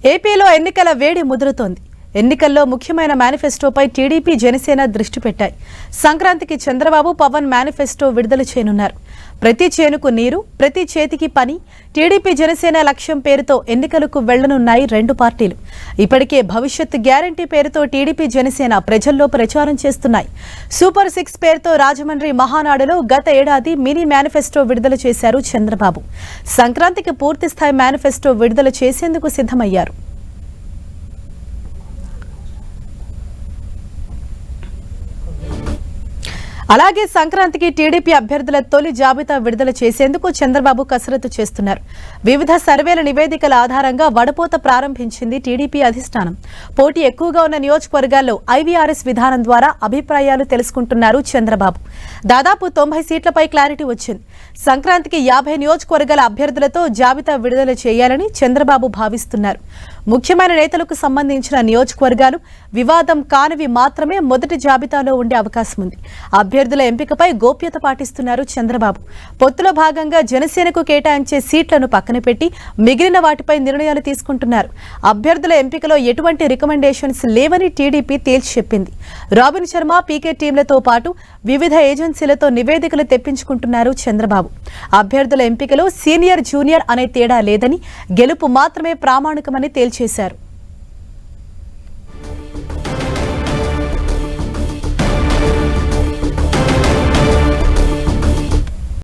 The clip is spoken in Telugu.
ఏపీలో ఎన్నికల వేడి ముదురుతోంది. ఎన్నికల్లో ముఖ్యమైన మేనిఫెస్టోపై టీడీపీ జనసేన దృష్టి పెట్టాయి. సంక్రాంతికి చంద్రబాబు పవన్ మేనిఫెస్టో విడుదల చేయనున్నారు. ప్రతి చేనుకు నీరు, ప్రతి చేతికి పని, టీడీపీ జనసేన లక్ష్యం పేరుతో ఎన్నికలకు వెళ్లనున్నాయి రెండు పార్టీలు. ఇప్పటికే భవిష్యత్ గ్యారంటీ పేరుతో టీడీపీ జనసేన ప్రజల్లో ప్రచారం చేస్తున్నాయి. సూపర్ 6 పేరుతో రాజమండ్రి మహానాడులో గత ఏడాది మినీ మేనిఫెస్టో విడుదల చేశారు చంద్రబాబు. సంక్రాంతికి పూర్తిస్థాయి మేనిఫెస్టో విడుదల చేసేందుకు సిద్ధమయ్యారు. అలాగే సంక్రాంతికి టీడీపీ అభ్యర్థుల తొలి జాబితా విడుదల చేసేందుకు చంద్రబాబు కసరత్తు చేస్తున్నారు. వివిధ సర్వేల నివేదికల ఆధారంగా వడపోత ప్రారంభించింది టీడీపీ అధిష్టానం. పోటీ ఎక్కువగా ఉన్న నియోజకవర్గాల్లో ఐవీఆర్ఎస్ విధానం ద్వారా అభిప్రాయాలు తెలుసుకుంటున్నారు చంద్రబాబు. దాదాపు 90 సీట్లపై క్లారిటీ వచ్చింది. సంక్రాంతికి 50 నియోజకవర్గాల అభ్యర్థులతో జాబితా విడుదల చేయాలని చంద్రబాబు భావిస్తున్నారు. ముఖ్యమైన నేతలకు సంబంధించిన నియోజకవర్గాలు వివాదం కానివి మాత్రమే మొదటి జాబితాలో ఉండే అవకాశం ఉంది. అభ్యర్థుల ఎంపికపై గోప్యత పాటిస్తున్నారు చంద్రబాబు. పొత్తులో భాగంగా జనసేనకు కేటాయించే సీట్లను పక్కన పెట్టి మిగిలిన వాటిపై నిర్ణయాలు తీసుకుంటున్నారు. అభ్యర్థుల ఎంపికలో ఎటువంటి రికమెండేషన్స్ లేవని టీడీపీ తేల్చి చెప్పింది. రాబిన్ శర్మ, పీకే టీంలతో పాటు వివిధ ఏజెన్సీలతో నివేదికలు తెప్పించుకుంటున్నారు చంద్రబాబు. అభ్యర్థుల ఎంపికలో సీనియర్, జూనియర్ అనే తేడా లేదని, గెలుపు మాత్రమే ప్రామాణికమని తేల్చేశారు.